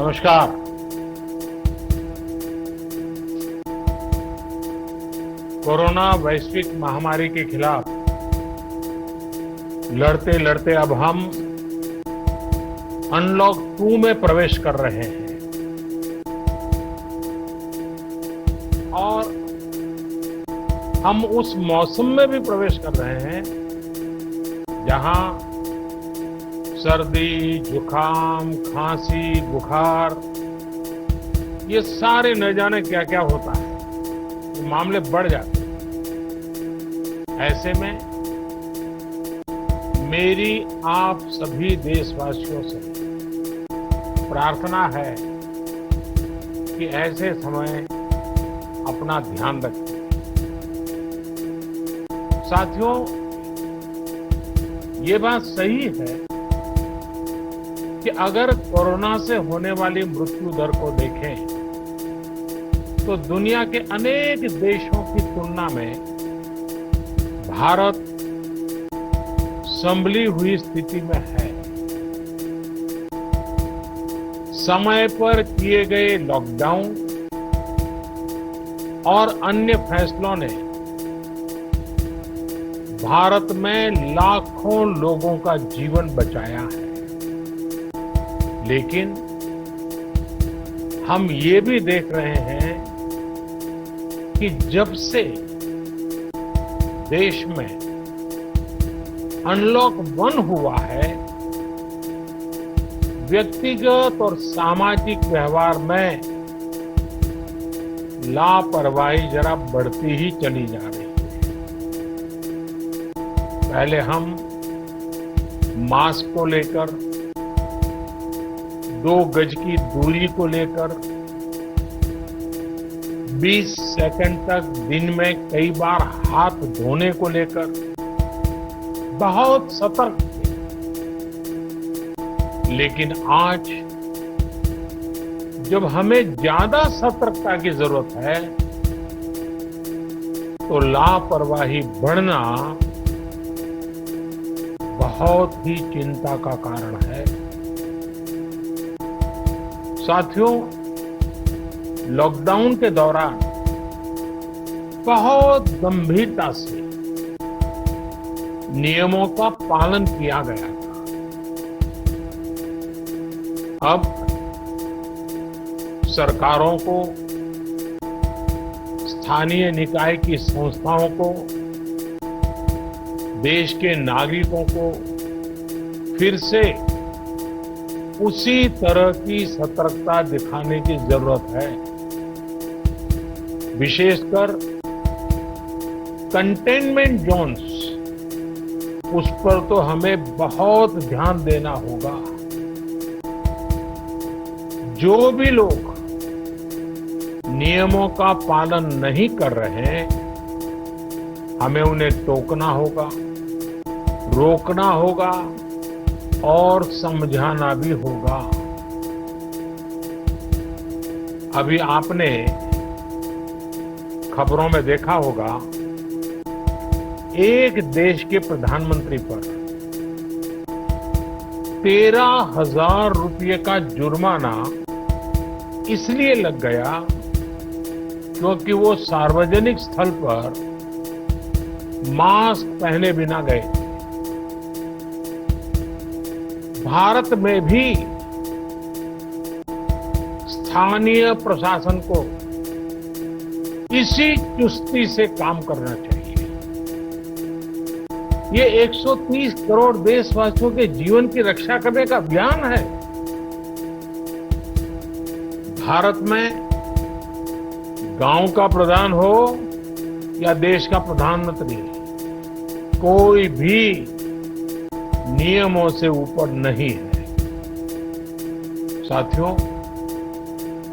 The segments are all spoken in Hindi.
नमस्कार। कोरोना वैश्विक महामारी के खिलाफ लड़ते लड़ते अब हम अनलॉक 2 में प्रवेश कर रहे हैं और हम उस मौसम में भी प्रवेश कर रहे हैं जहां सर्दी, जुकाम, खांसी, बुखार ये सारे न जाने क्या क्या होता है, ये मामले बढ़ जाते हैं। ऐसे में मेरी आप सभी देशवासियों से प्रार्थना है कि ऐसे समय अपना ध्यान रखें। साथियों, ये बात सही है कि अगर कोरोना से होने वाली मृत्यु दर को देखें तो दुनिया के अनेक देशों की तुलना में भारत संभली हुई स्थिति में है। समय पर किए गए लॉकडाउन और अन्य फैसलों ने भारत में लाखों लोगों का जीवन बचाया है, लेकिन हम ये भी देख रहे हैं कि जब से देश में अनलॉक 1 हुआ है, व्यक्तिगत और सामाजिक व्यवहार में लापरवाही जरा बढ़ती ही चली जा रही है। पहले हम मास्क को लेकर, 2 गज की दूरी को लेकर 20 सेकंड तक दिन में कई बार हाथ धोने को लेकर बहुत सतर्क थे, लेकिन आज जब हमें ज्यादा सतर्कता की जरूरत है तो लापरवाही बढ़ना बहुत ही चिंता का कारण है। साथियों, लॉकडाउन के दौरान बहुत गंभीरता से नियमों का पालन किया गया था। अब सरकारों को, स्थानीय निकाय की संस्थाओं को, देश के नागरिकों को फिर से उसी तरह की सतर्कता दिखाने की जरूरत है। विशेषकर कंटेनमेंट जोन्स, उस पर तो हमें बहुत ध्यान देना होगा। जो भी लोग नियमों का पालन नहीं कर रहे हैं, हमें उन्हें टोकना होगा, रोकना होगा और समझाना भी होगा। अभी आपने खबरों में देखा होगा, एक देश के प्रधानमंत्री पर 13,000 रुपये का जुर्माना इसलिए लग गया क्योंकि वो सार्वजनिक स्थल पर मास्क पहने बिना गए। भारत में भी स्थानीय प्रशासन को इसी चुस्ती से काम करना चाहिए। ये 130 करोड़ देशवासियों के जीवन की रक्षा करने का अभियान है। भारत में गांव का प्रधान हो या देश का प्रधानमंत्री, कोई भी नियमों से ऊपर नहीं है। साथियों,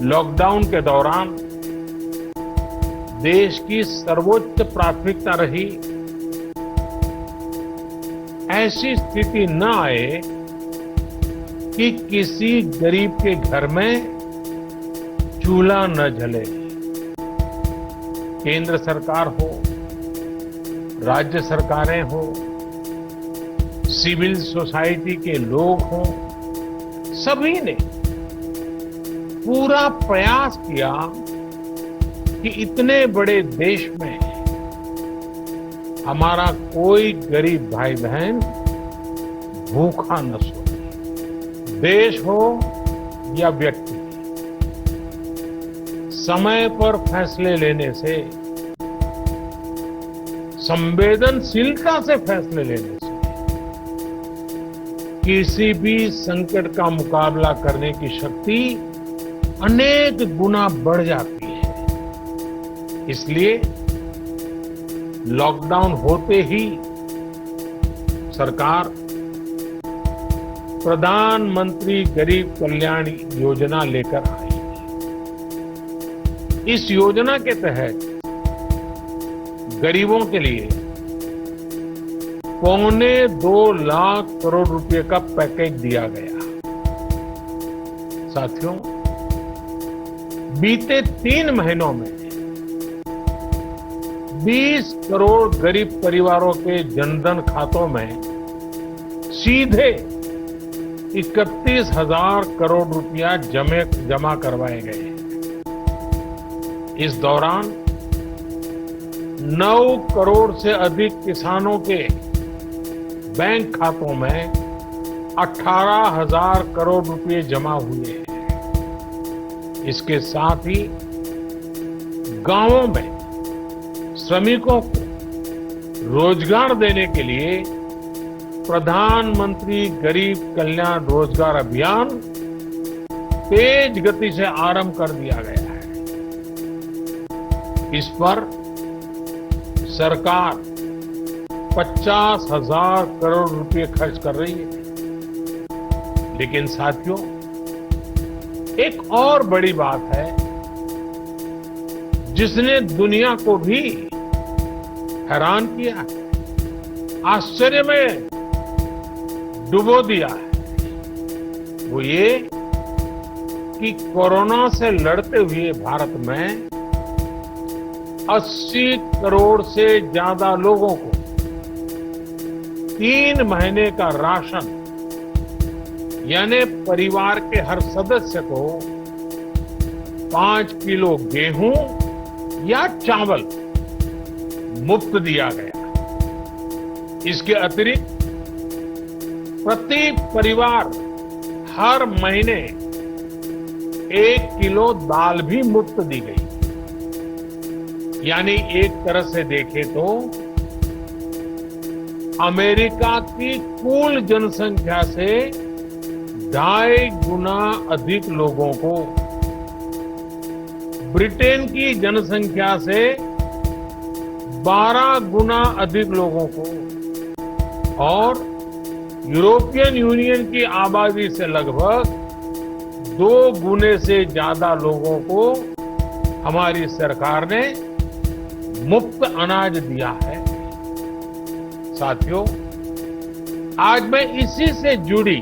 लॉकडाउन के दौरान देश की सर्वोच्च प्राथमिकता रही ऐसी स्थिति न आए कि किसी गरीब के घर में चूल्हा न जले। केंद्र सरकार हो, राज्य सरकारें हो, सिविल सोसाइटी के लोग हों, सभी ने पूरा प्रयास किया कि इतने बड़े देश में हमारा कोई गरीब भाई बहन भूखा न सोए। देश हो या व्यक्ति, समय पर फैसले लेने से, संवेदनशीलता से फैसले लेने से किसी भी संकट का मुकाबला करने की शक्ति अनेक गुना बढ़ जाती है। इसलिए लॉकडाउन होते ही सरकार प्रधानमंत्री गरीब कल्याण योजना लेकर आई। इस योजना के तहत गरीबों के लिए 2.25 लाख करोड़ रुपए का पैकेज दिया गया। साथियों, बीते 3 महीनों में 20 करोड़ गरीब परिवारों के जनधन खातों में सीधे 31,000 करोड़ रुपया जमा करवाए गए। इस दौरान 9 करोड़ से अधिक किसानों के बैंक खातों में 18,000 करोड़ रुपए जमा हुए हैं। इसके साथ ही गांवों में श्रमिकों को रोजगार देने के लिए प्रधानमंत्री गरीब कल्याण रोजगार अभियान तेज गति से आरंभ कर दिया गया है। इस पर सरकार 50,000 करोड़ रुपए खर्च कर रही है। लेकिन साथियों, एक और बड़ी बात है जिसने दुनिया को भी हैरान किया है, आश्चर्य में डुबो दिया है। वो ये कि कोरोना से लड़ते हुए भारत में 80 करोड़ से ज्यादा लोगों को 3 महीने का राशन, यानी परिवार के हर सदस्य को 5 किलो गेहूं या चावल मुफ्त दिया गया। इसके अतिरिक्त प्रति परिवार हर महीने 1 किलो दाल भी मुफ्त दी गई। यानी एक तरह से देखें तो अमेरिका की कुल जनसंख्या से 2.5 गुना अधिक लोगों को, ब्रिटेन की जनसंख्या से 12 गुना अधिक लोगों को और यूरोपियन यूनियन की आबादी से लगभग 2 गुने से ज्यादा लोगों को हमारी सरकार ने मुफ्त अनाज दिया है। साथियों, आज मैं इसी से जुड़ी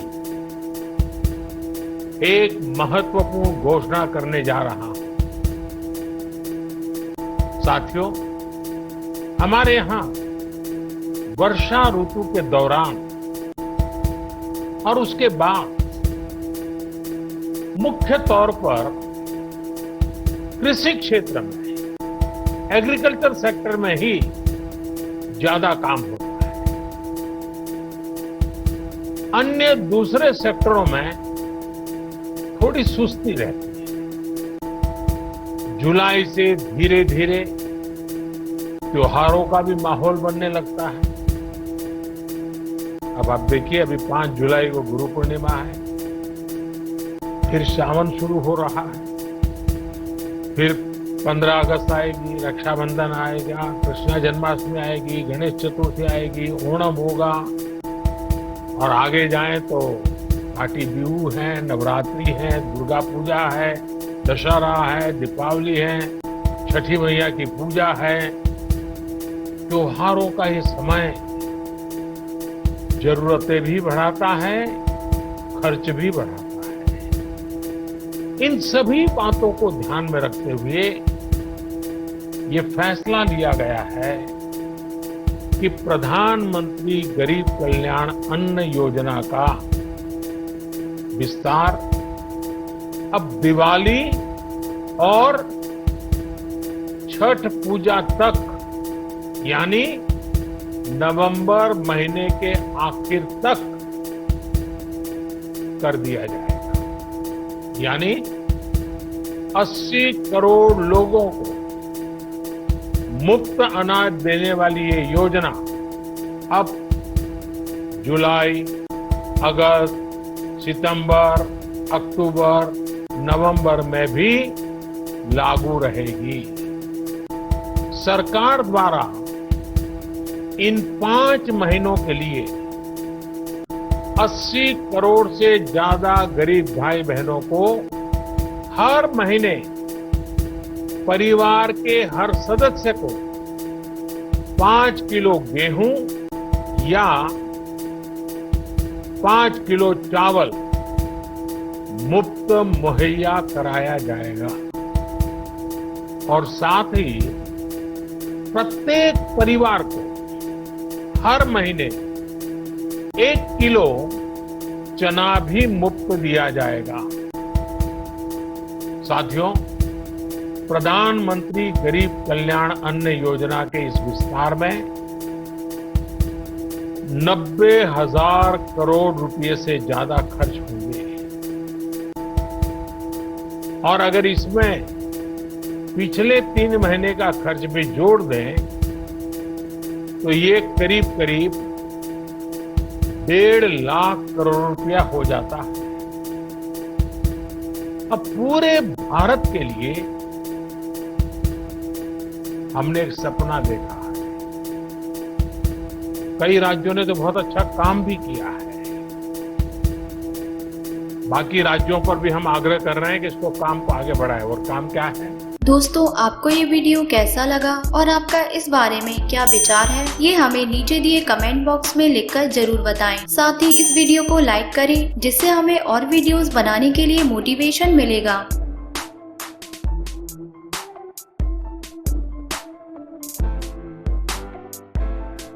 एक महत्वपूर्ण घोषणा करने जा रहा हूं। साथियों, हमारे यहां वर्षा ऋतु के दौरान और उसके बाद मुख्य तौर पर कृषि क्षेत्र में, एग्रीकल्चर सेक्टर में ही ज्यादा काम होता है। अन्य दूसरे सेक्टरों में थोड़ी सुस्ती रहती है। जुलाई से धीरे धीरे त्योहारों का भी माहौल बनने लगता है। अब आप देखिए, अभी 5 जुलाई को गुरु पूर्णिमा है, फिर सावन शुरू हो रहा है, फिर 15 अगस्त आएगी, रक्षाबंधन आएगा, कृष्ण जन्माष्टमी आएगी, गणेश चतुर्थी आएगी, ओणम होगा और आगे जाएं तो भाटी बिहू है, नवरात्रि है, दुर्गा पूजा है, दशहरा है, दीपावली है, छठी मैया की पूजा है। त्योहारों का ये समय जरूरतें भी बढ़ाता है, खर्च भी बढ़ाता है। इन सभी बातों को ध्यान में रखते हुए ये फैसला लिया गया है कि प्रधानमंत्री गरीब कल्याण अन्न योजना का विस्तार अब दिवाली और छठ पूजा तक यानी नवंबर महीने के आखिर तक कर दिया जाएगा। यानी 80 करोड़ लोगों को मुफ्त अनाज देने वाली ये योजना अब जुलाई, अगस्त, सितंबर, अक्टूबर, नवंबर में भी लागू रहेगी। सरकार द्वारा इन 5 महीनों के लिए 80 करोड़ से ज्यादा गरीब भाई बहनों को हर महीने परिवार के हर सदस्य को 5 किलो गेहूं या 5 किलो चावल मुफ्त मुहैया कराया जाएगा और साथ ही प्रत्येक परिवार को हर महीने 1 किलो चना भी मुफ्त दिया जाएगा। साथियों, प्रधानमंत्री गरीब कल्याण अन्न योजना के इस विस्तार में 90,000 करोड़ रुपए से ज्यादा खर्च होंगे और अगर इसमें पिछले 3 महीने का खर्च भी जोड़ दें तो ये करीब करीब 1.5 लाख करोड़ रुपया हो जाता है। अब पूरे भारत के लिए हमने एक सपना देखा है। कई राज्यों ने तो बहुत अच्छा काम भी किया है। बाकी राज्यों पर भी हम आग्रह कर रहे हैं कि इसको काम को आगे बढ़ाएं। और काम क्या है? दोस्तों, आपको ये वीडियो कैसा लगा और आपका इस बारे में क्या विचार है, ये हमें नीचे दिए कमेंट बॉक्स में लिखकर जरूर बताएं। साथ ही इस वीडियो को लाइक करें जिससे हमें और वीडियोस बनाने के लिए मोटिवेशन मिलेगा।